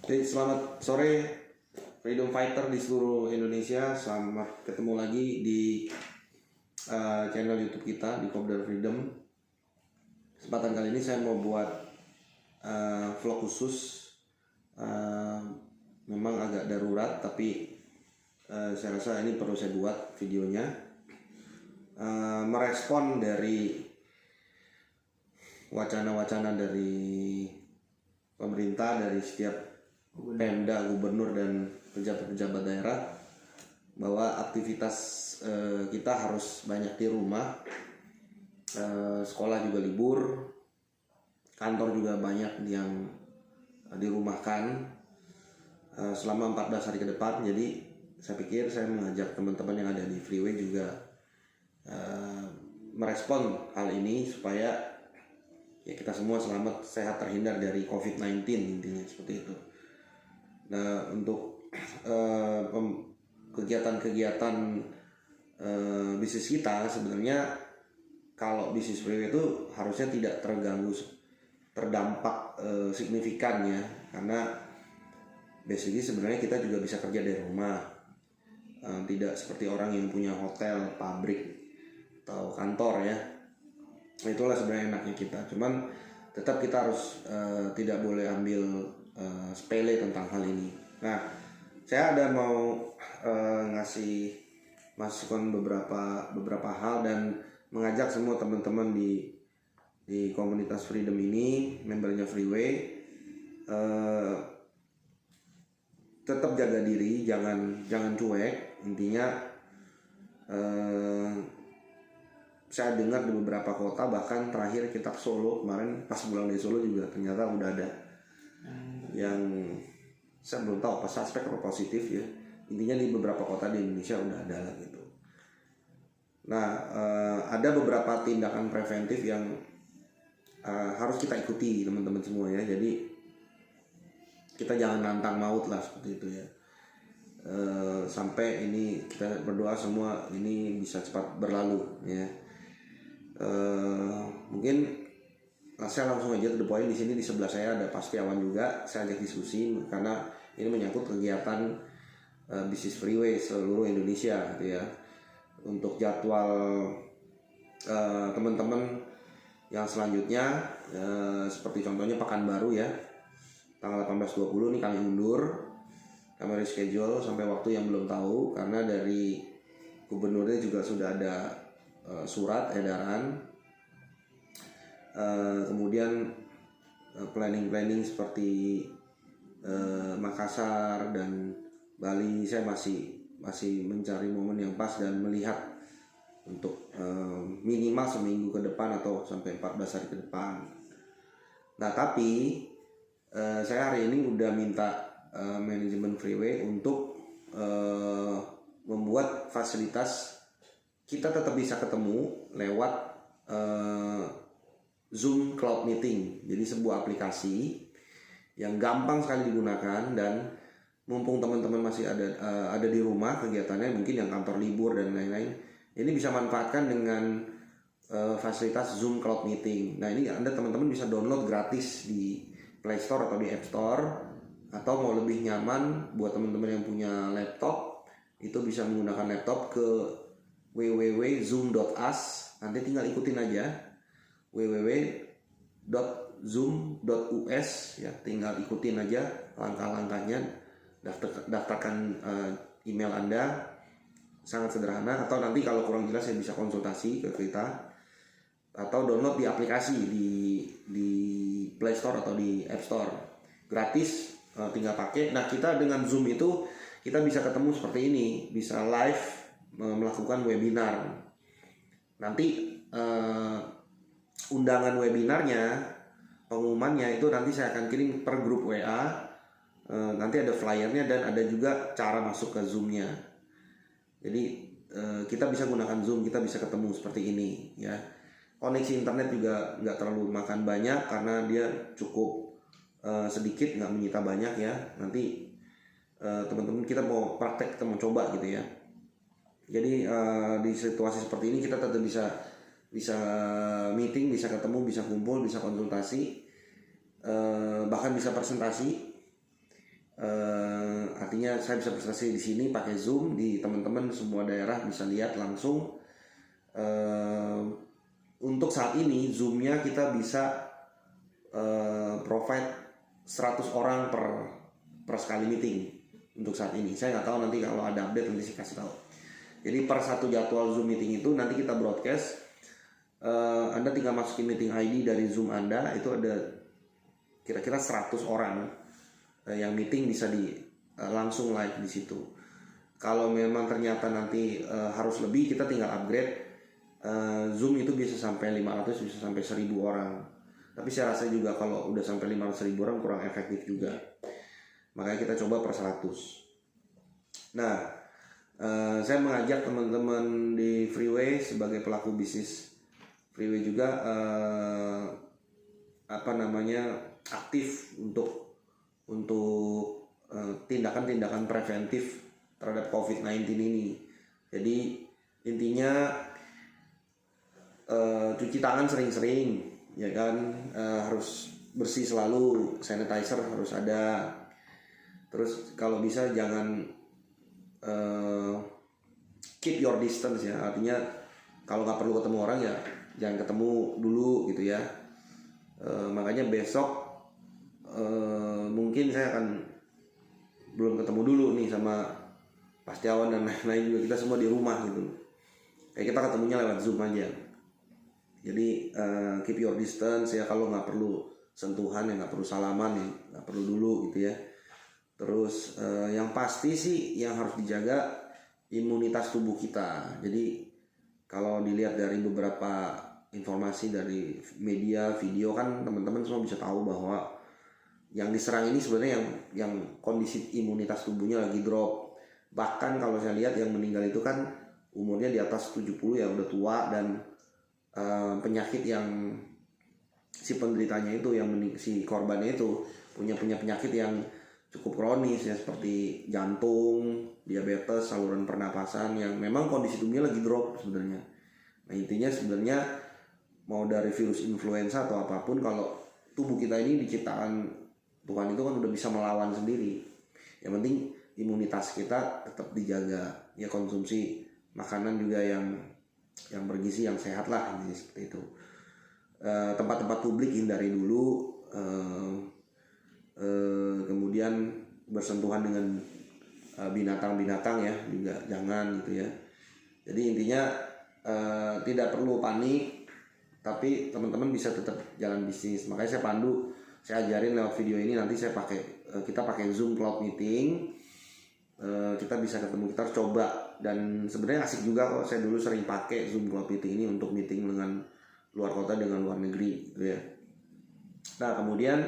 Oke, selamat sore Freedom Fighter di seluruh Indonesia. Selamat ketemu lagi di channel YouTube kita di Kopdar Freedom. Kesempatan kali ini saya mau buat vlog khusus. Memang agak darurat, tapi saya rasa ini perlu saya buat videonya. Merespon dari wacana-wacana dari pemerintah, dari setiap Pemda, gubernur dan pejabat-pejabat daerah, bahwa aktivitas kita harus banyak di rumah. Sekolah juga libur, kantor juga banyak yang dirumahkan selama 14 hari ke depan. Jadi saya pikir saya mengajak teman-teman yang ada di Freeway juga merespon hal ini supaya ya kita semua selamat, sehat, terhindar dari COVID-19, intinya seperti itu. Nah, untuk kegiatan-kegiatan bisnis kita, sebenarnya kalau bisnis Freeway itu harusnya tidak terdampak signifikan ya, karena basically sebenarnya kita juga bisa kerja dari rumah, tidak seperti orang yang punya hotel, pabrik atau kantor ya. Itulah sebenarnya enaknya kita, cuman tetap kita harus tidak boleh ambil sepele tentang hal ini. Nah, saya ada mau ngasih masukan beberapa hal dan mengajak semua teman-teman di komunitas Freedom ini, membernya Freeway, tetap jaga diri, jangan cuek. Intinya saya dengar di beberapa kota, bahkan terakhir kita ke Solo kemarin, pas pulang dari Solo juga ternyata udah ada yang saya belum tahu apa suspek atau positif ya. Intinya di beberapa kota di Indonesia udah ada lah gitu. Nah, ada beberapa tindakan preventif yang harus kita ikuti teman-teman semua ya. Jadi kita jangan nantang maut lah, seperti itu ya. Sampai ini kita berdoa semua ini bisa cepat berlalu ya. Mungkin saya langsung aja to the point. Di sini di sebelah saya ada Pak Setiawan juga. Saya ajak diskusi karena ini menyangkut kegiatan bisnis Freeway seluruh Indonesia gitu ya. Untuk jadwal teman-teman yang selanjutnya, seperti contohnya Pekanbaru ya, tanggal 18-20 ini kami undur, kami reschedule sampai waktu yang belum tahu, karena dari gubernurnya juga sudah ada surat edaran. Kemudian planning seperti Makassar dan Bali, saya masih mencari momen yang pas dan melihat untuk minimal seminggu ke depan atau sampai 14 hari ke depan. Nah, tapi saya hari ini udah minta manajemen Freeway untuk membuat fasilitas kita tetap bisa ketemu lewat Zoom Cloud Meeting. Jadi sebuah aplikasi yang gampang sekali digunakan, dan mumpung teman-teman masih ada di rumah kegiatannya, mungkin yang kantor libur dan lain-lain, ini bisa manfaatkan dengan fasilitas Zoom Cloud Meeting. Nah, ini Anda teman-teman bisa download gratis di Play Store atau di App Store, atau mau lebih nyaman buat teman-teman yang punya laptop, itu bisa menggunakan laptop ke www.zoom.us. Nanti tinggal ikutin aja www.zoom.us ya, tinggal ikutin aja langkah-langkahnya, daftarkan email Anda, sangat sederhana. Atau nanti kalau kurang jelas saya bisa konsultasi ke kita, atau download di aplikasi di Play Store atau di App Store, gratis, tinggal pakai. Nah, kita dengan Zoom itu kita bisa ketemu seperti ini, bisa live melakukan webinar. Nanti undangan webinarnya, pengumumannya itu nanti saya akan kirim per grup WA. Nanti ada flyernya dan ada juga cara masuk ke Zoom-nya. Jadi kita bisa gunakan Zoom, kita bisa ketemu seperti ini ya. Koneksi internet juga nggak terlalu makan banyak, karena dia cukup sedikit, nggak menyita banyak ya. Nanti teman-teman kita mau praktek, kita mau coba gitu ya. Jadi di situasi seperti ini kita tetap bisa meeting, bisa ketemu, bisa kumpul, bisa konsultasi, bahkan bisa presentasi. Artinya saya bisa presentasi di sini pakai Zoom, di teman-teman semua daerah bisa lihat langsung. Untuk saat ini Zoom-nya kita bisa provide 100 orang per sekali meeting untuk saat ini. Saya nggak tahu nanti kalau ada update nanti saya kasih tahu. Jadi per satu jadwal Zoom meeting itu nanti kita broadcast. Anda tinggal masukin meeting ID dari Zoom Anda, itu ada kira-kira 100 orang yang meeting bisa langsung live di situ. Kalau memang ternyata nanti harus lebih, kita tinggal upgrade. Zoom itu bisa sampai 500, bisa sampai 1000 orang. Tapi saya rasa juga kalau udah sampai 500.000 orang kurang efektif juga. Makanya kita coba per 100. Nah, saya mengajak teman-teman di Freeway sebagai pelaku bisnis Freeway juga aktif untuk tindakan-tindakan preventif terhadap COVID-19 ini. Jadi intinya cuci tangan sering-sering, ya kan, harus bersih selalu, sanitizer harus ada. Terus kalau bisa jangan keep your distance ya, artinya kalau nggak perlu ketemu orang ya jangan ketemu dulu gitu ya. Makanya besok mungkin saya akan belum ketemu dulu nih sama Pak Setiawan dan lain-lain juga, kita semua di rumah gitu. Kayak kita ketemunya lewat Zoom aja. Jadi keep your distance ya, kalau nggak perlu sentuhan ya nggak perlu salaman ya nggak perlu dulu gitu ya. Terus yang pasti sih yang harus dijaga imunitas tubuh kita. Jadi kalau dilihat dari beberapa informasi dari media, video kan teman-teman semua bisa tahu bahwa yang diserang ini sebenarnya yang kondisi imunitas tubuhnya lagi drop. Bahkan kalau saya lihat yang meninggal itu kan umurnya di atas 70 ya, udah tua, dan penyakit yang si penderitanya itu, si korbannya itu punya penyakit yang cukup kronis ya, seperti jantung, diabetes, saluran pernapasan, yang memang kondisi tubuhnya lagi drop sebenarnya. Nah intinya sebenarnya mau dari virus influenza atau apapun, kalau tubuh kita ini diciptakan Tuhan itu kan udah bisa melawan sendiri. Yang penting imunitas kita tetap dijaga ya, konsumsi makanan juga yang bergizi, yang sehat lah, ini seperti itu. Tempat-tempat publik hindari dulu, kemudian bersentuhan dengan binatang-binatang ya juga jangan gitu ya. Jadi intinya tidak perlu panik, tapi teman-teman bisa tetap jalan bisnis. Makanya saya pandu, saya ajarin lewat video ini, nanti kita pakai Zoom Cloud Meeting. Kita bisa ketemu, kita harus coba, dan sebenarnya asik juga kok. Saya dulu sering pakai Zoom Cloud Meeting ini untuk meeting dengan luar kota, dengan luar negeri gitu ya. Nah kemudian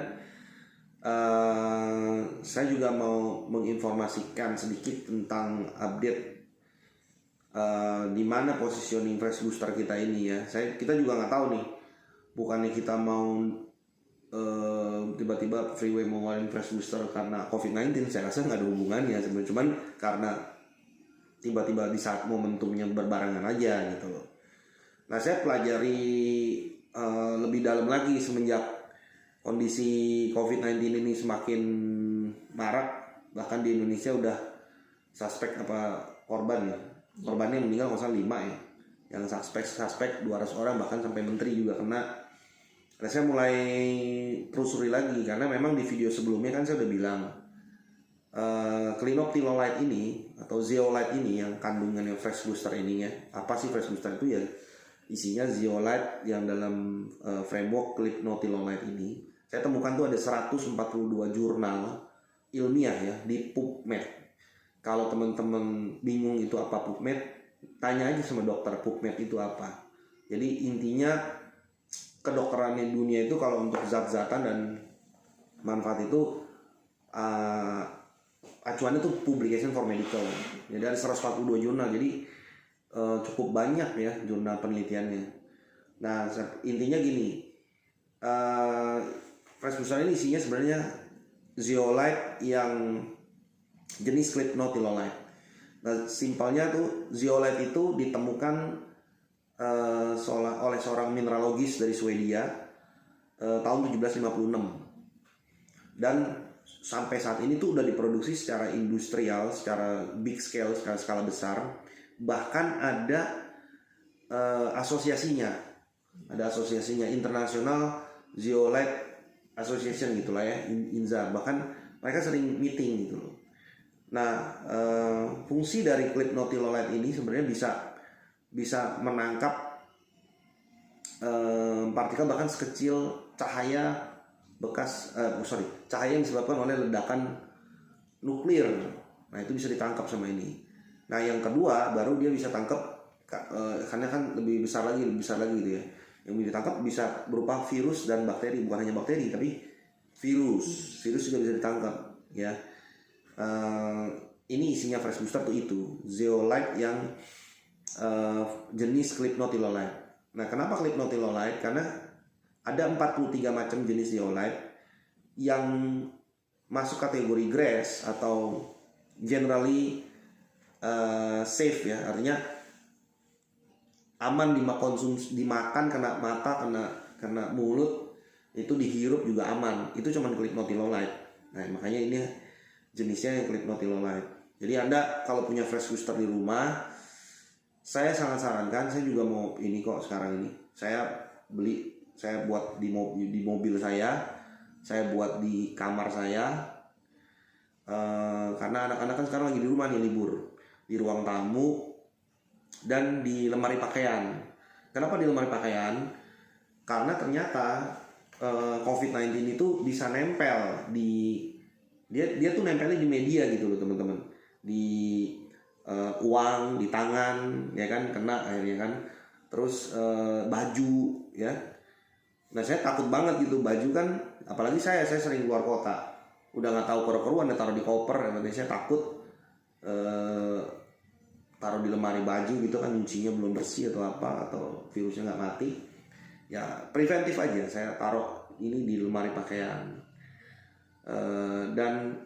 saya juga mau menginformasikan sedikit tentang update di mana positioning fresh booster kita ini ya. Kita juga nggak tahu nih, bukannya kita mau tiba-tiba Freeway mau ngeluarin fresh booster karena COVID-19, saya rasa nggak ada hubungannya sebenarnya, cuman karena tiba-tiba di saat momentumnya berbarengan aja gitu loh. Nah saya pelajari lebih dalam lagi semenjak kondisi COVID-19 ini semakin marak, bahkan di Indonesia udah suspek korban ya, korbannya meninggal kalau salah 5 ya, yang suspek 200 orang, bahkan sampai menteri juga kena. Nah saya mulai telusuri lagi, karena memang di video sebelumnya kan saya udah bilang Clinoptilolite ini atau zeolite ini, yang kandungannya fresh booster ini ya. Apa sih fresh booster itu ya? Isinya zeolite yang dalam framework Clinoptilolite ini. Saya temukan tuh ada 142 jurnal ilmiah ya di PubMed. Kalau teman-teman bingung itu apa PubMed, tanya aja sama dokter PubMed itu apa. Jadi intinya kedokteran dunia itu kalau untuk zat-zatan dan manfaat itu acuannya itu publication for medical. Jadi ada 142 jurnal, jadi cukup banyak ya jurnal penelitiannya. Nah intinya gini, fresh booster ini isinya sebenarnya zeolite yang jenis Clinoptilolite. Nah simpelnya tuh zeolite itu ditemukan oleh seorang mineralogis dari Swedia tahun 1756, dan sampai saat ini tuh udah diproduksi secara industrial, secara big scale, secara skala besar. Bahkan ada asosiasinya, International Zeolite Association gitulah ya, INZA. Bahkan mereka sering meeting gitu loh. Nah, fungsi dari clip notilolite ini sebenarnya bisa menangkap partikel bahkan sekecil cahaya cahaya yang disebabkan oleh ledakan nuklir. Nah, itu bisa ditangkap sama ini. Nah, yang kedua baru dia bisa tangkap karena kan lebih besar lagi gitu ya. Yang ditangkap bisa berupa virus dan bakteri, bukan hanya bakteri tapi virus juga bisa ditangkap ya. Ini isinya Fresh Booster tuh itu zeolite yang jenis clip notilolite. Nah, kenapa clip notilolite? Karena ada 43 macam jenis zeolite yang masuk kategori GRAS atau generally safe ya, artinya aman dimakan, kena mata, kena mulut, itu dihirup juga aman. Itu cuma clip notilolite. Nah, makanya ini jenisnya yang clip notilolite. Jadi Anda kalau punya Fresh Booster di rumah, saya sangat sarankan, saya juga mau ini kok sekarang ini. Saya buat di mobil saya buat di kamar saya. Karena anak-anak kan sekarang lagi di rumah nih, libur, di ruang tamu dan di lemari pakaian. Kenapa di lemari pakaian? Karena ternyata COVID-19 itu bisa nempel di dia tuh nempelnya di media gitu loh teman-teman, di uang, di tangan ya kan, kena akhirnya kan. Terus baju ya. Nah, saya takut banget gitu, baju kan, apalagi saya sering keluar kota, udah nggak tahu keruan taruh di koper, nanti saya takut taruh di lemari baju gitu kan, kuncinya belum bersih atau apa, atau virusnya nggak mati. Ya preventif aja, saya taruh ini di lemari pakaian. Dan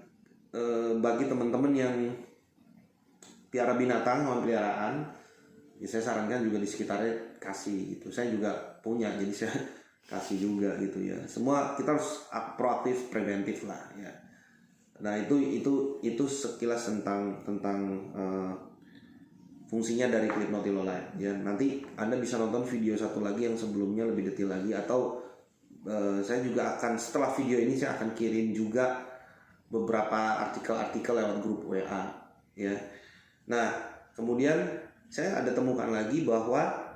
bagi teman-teman yang piara binatang, hewan peliharaan, ya saya sarankan juga di sekitarnya kasih gitu. Saya juga punya, jadi saya kasih juga gitu ya. Semua kita harus proaktif, preventif lah ya. Nah, itu sekilas tentang fungsinya dari clip notilolite ya. Nanti Anda bisa nonton video satu lagi yang sebelumnya lebih detail lagi, atau saya juga akan, setelah video ini saya akan kirim juga beberapa artikel-artikel lewat grup WA ya. Nah, kemudian saya ada temukan lagi bahwa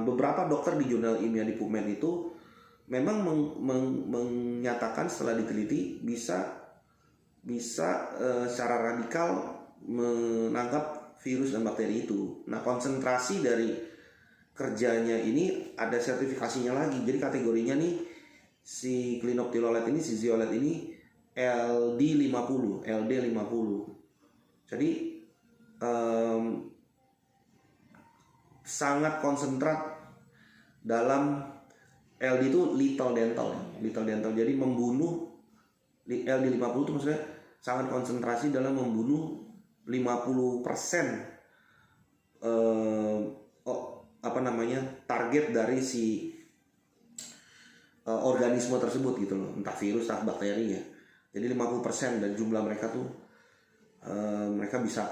beberapa dokter di jurnal ilmiah di PubMed itu memang menyatakan setelah diteliti bisa secara radikal menangkap virus dan bakteri itu. Nah, konsentrasi dari kerjanya ini ada sertifikasinya lagi. Jadi kategorinya nih, si clinoptilolite ini, si zeolite ini LD50. Jadi sangat konsentrat dalam LD itu lethal dental. Jadi membunuh, LD50 itu maksudnya sangat konsentrasi dalam membunuh 50% target dari si organisme tersebut gitu loh, entah virus entah bakteri ya. Jadi 50% dan jumlah mereka tuh mereka bisa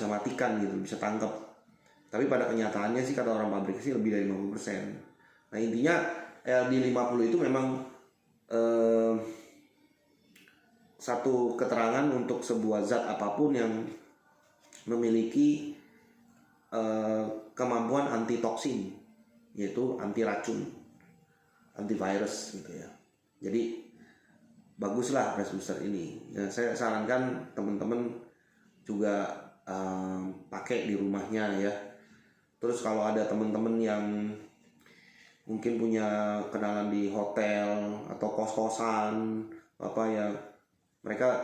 matikan gitu, bisa tangkap. Tapi pada kenyataannya sih, kata orang pabrik sih lebih dari 50%. Nah, intinya LD50 itu memang satu keterangan untuk sebuah zat apapun yang memiliki kemampuan anti toksin, yaitu anti racun, antivirus gitu ya. Jadi baguslah Fresh Booster ini ya. Saya sarankan teman-teman juga pakai di rumahnya ya. Terus kalau ada teman-teman yang mungkin punya kenalan di hotel atau kos-kosan apa ya, mereka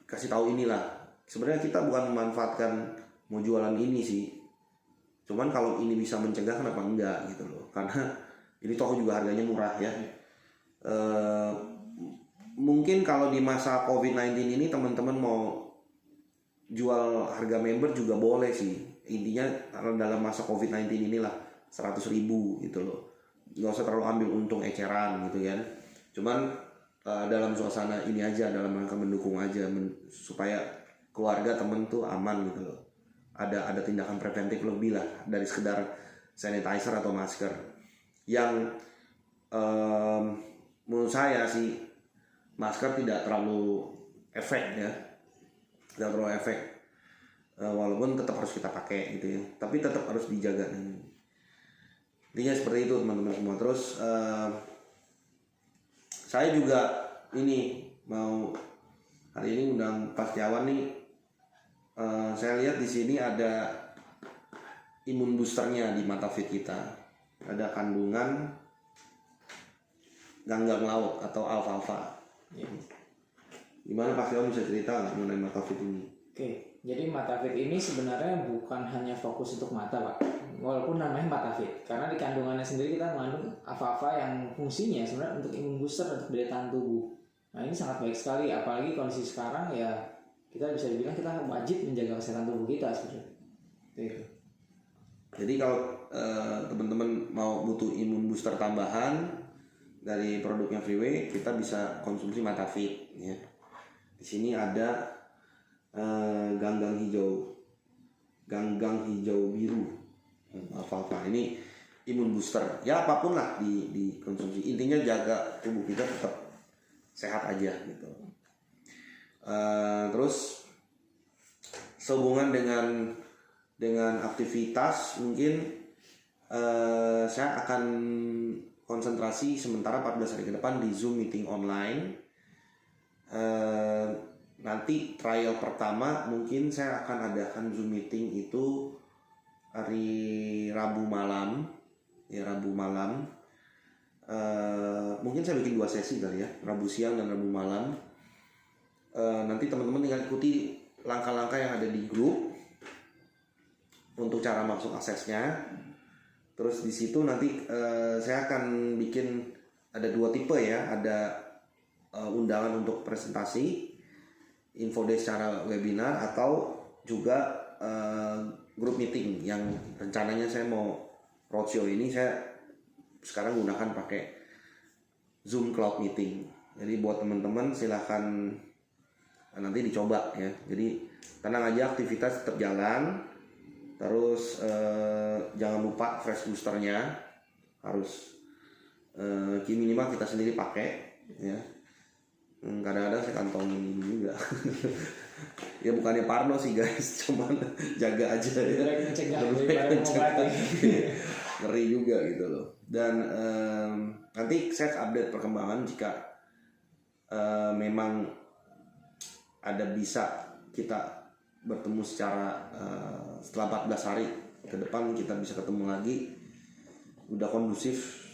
kasih tahu inilah. Sebenarnya kita bukan memanfaatkan mau jualan ini sih, cuman kalau ini bisa mencegah kenapa enggak gitu loh, karena ini toh juga harganya murah ya. Mungkin kalau di masa COVID-19 ini teman-teman mau jual harga member juga boleh sih. Intinya dalam masa COVID-19 inilah 100.000 gitu loh. nggak usah terlalu ambil untung eceran gitu kan. Cuman dalam suasana ini aja, dalam rangka mendukung aja, supaya keluarga temen tuh aman gitu loh. Ada tindakan preventif lebih lah dari sekedar sanitizer atau masker. Yang menurut saya sih masker tidak terlalu efek ya, tidak terlalu efek, walaupun tetap harus kita pakai gitu ya, tapi tetap harus dijaga. Intinya seperti itu teman-teman semua. Terus saya juga ini mau hari ini undang Pak Setiawan nih. Saya lihat di sini ada imun boosternya di Matafit kita. Ada kandungan ganggang laut atau alfalfa. Ya. Gimana Pak Setiawan bisa cerita nggak mengenai Matafit ini? Oke, jadi Matafit ini sebenarnya bukan hanya fokus untuk mata, Pak. Walaupun namanya Matafit, karena di kandungannya sendiri kita mengandung alfalfa yang fungsinya sebenarnya untuk imun booster, untuk daya tahan tubuh. Nah ini sangat baik sekali, apalagi kondisi sekarang ya kita bisa dibilang kita wajib menjaga kesehatan tubuh kita sebenarnya. Itu. Jadi kalau teman-teman mau butuh imun booster tambahan dari produknya Freeway, kita bisa konsumsi Matafit ya. Di sini ada ganggang hijau biru alfalfa. Ini imun booster ya, apapun lah dikonsumsi, intinya jaga tubuh kita tetap sehat aja gitu. Terus sehubungan dengan aktivitas, mungkin saya akan konsentrasi sementara 14 hari ke depan di Zoom meeting online. Nanti trial pertama mungkin saya akan adakan Zoom meeting itu hari Rabu malam ya, Rabu malam. Mungkin saya bikin 2 sesi kali ya, Rabu siang dan Rabu malam. Nanti teman-teman tinggal ikuti langkah-langkah yang ada di grup untuk cara masuk aksesnya. Terus di situ nanti saya akan bikin ada 2 tipe ya, ada undangan untuk presentasi, info day secara webinar, atau juga group meeting yang rencananya saya mau roadshow ini saya sekarang gunakan pakai Zoom Cloud Meeting. Jadi buat teman-teman silahkan nanti dicoba ya. Jadi tenang aja, aktivitas tetap jalan. Terus jangan lupa fresh boosternya harus minimal kita sendiri pakai ya. Kadang-kadang saya kantongin juga. Ya bukannya parno sih guys, cuman jaga aja ya. Ngeri juga gitu loh. Dan nanti saya update perkembangan jika memang ada bisa kita bertemu secara setelah 14 hari ke depan kita bisa ketemu lagi, udah kondusif,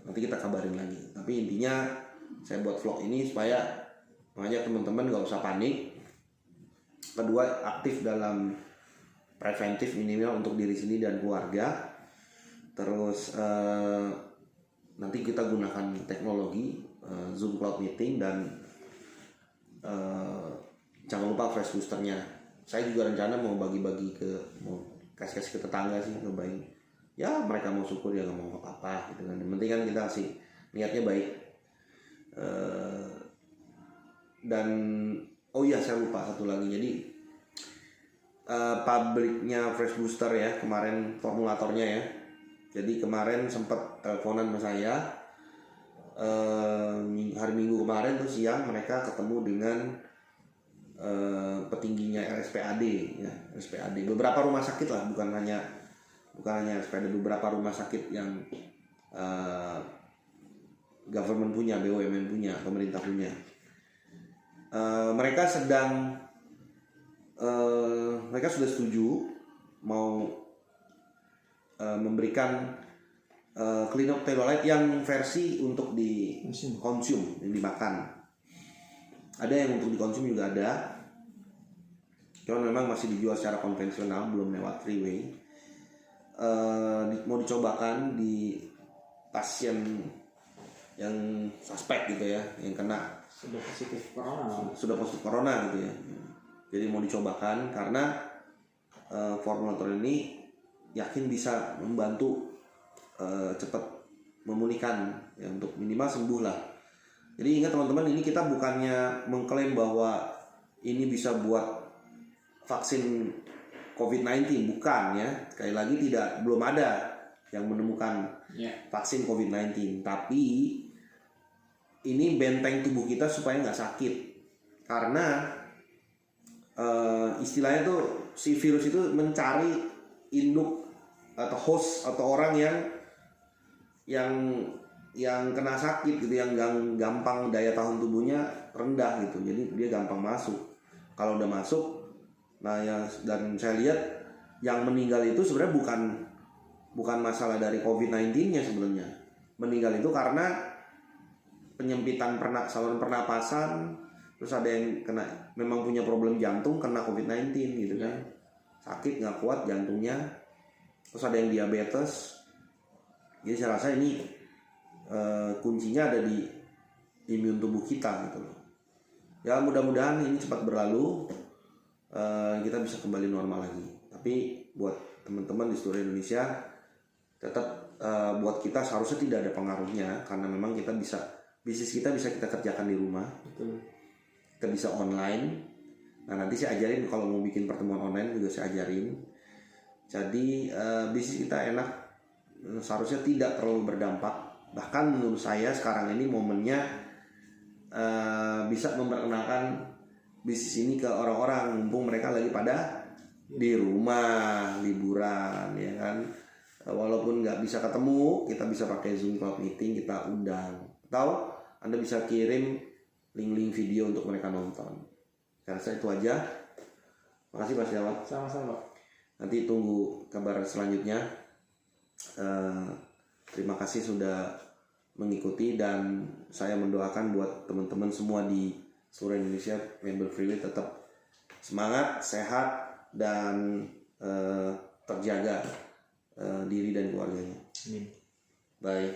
nanti kita kabarin lagi. Tapi intinya saya buat vlog ini supaya mengajak teman-teman gak usah panik. Kedua, aktif dalam preventif minimal untuk diri sendiri dan keluarga. Terus nanti kita gunakan teknologi Zoom Cloud Meeting, dan jangan lupa fresh boosternya. Saya juga rencana mau bagi-bagi mau kasih ke tetangga sih, ngebayin. Ya mereka mau syukur ya, nggak mau apa-apa gitu kan. Yang penting kan kita kasih niatnya baik. Dan oh iya saya lupa satu lagi. Jadi pabriknya fresh booster ya, kemarin formulatornya ya. Jadi kemarin sempat teleponan sama saya. Hari Minggu kemarin tuh siang mereka ketemu dengan petingginya RSPAD ya, RSPAD beberapa rumah sakit lah, bukan hanya RSPAD, beberapa rumah sakit yang government punya, BUMN punya, pemerintah punya. Mereka sudah setuju mau memberikan Cleanophthalate yang versi untuk dikonsum, yang dimakan. Ada yang untuk dikonsum juga ada. Cuma memang masih dijual secara konvensional, belum lewat Freeway. Mau dicobakan di pasien yang suspek gitu ya, yang kena sudah positif corona gitu ya. Jadi mau dicobakan karena formulator ini yakin bisa membantu cepat memulihkan ya, untuk minimal sembuh lah. Jadi ingat teman-teman, ini kita bukannya mengklaim bahwa ini bisa buat vaksin COVID-19, bukan ya. Sekali lagi belum ada yang menemukan vaksin COVID-19, tapi ini benteng tubuh kita supaya nggak sakit. Karena istilahnya tuh si virus itu mencari induk atau host atau orang yang kena sakit gitu, yang gampang daya tahan tubuhnya rendah gitu, jadi dia gampang masuk. Kalau udah masuk, nah ya, dan saya lihat yang meninggal itu sebenarnya bukan masalah dari COVID-19-nya sebenarnya. Meninggal itu karena penyempitan saluran pernapasan, terus ada yang kena memang punya problem jantung kena COVID-19 gitu kan, sakit nggak kuat jantungnya, terus ada yang diabetes. Jadi saya rasa ini kuncinya ada di imun tubuh kita gitu loh. Ya mudah-mudahan ini cepat berlalu, kita bisa kembali normal lagi. Tapi buat teman-teman di seluruh Indonesia, tetap buat kita seharusnya tidak ada pengaruhnya, karena memang bisnis kita bisa kita kerjakan di rumah. Betul. Kita bisa online. Nah nanti saya ajarin kalau mau bikin pertemuan online juga saya ajarin. Jadi bisnis kita enak, seharusnya tidak terlalu berdampak. Bahkan menurut saya sekarang ini momennya bisa memperkenalkan bisnis ini ke orang-orang, mumpung mereka lagi pada di rumah liburan ya kan. Walaupun nggak bisa ketemu, kita bisa pakai Zoom Cloud Meeting, kita undang, atau Anda bisa kirim link-link video untuk mereka nonton. Saya rasa itu aja. Makasih Pak Setiawan. Sama-sama. Nanti tunggu kabar selanjutnya. Terima kasih sudah mengikuti, dan saya mendoakan buat teman-teman semua di seluruh Indonesia, member Freeway tetap semangat, sehat, dan terjaga diri dan keluarganya. Amin. Bye.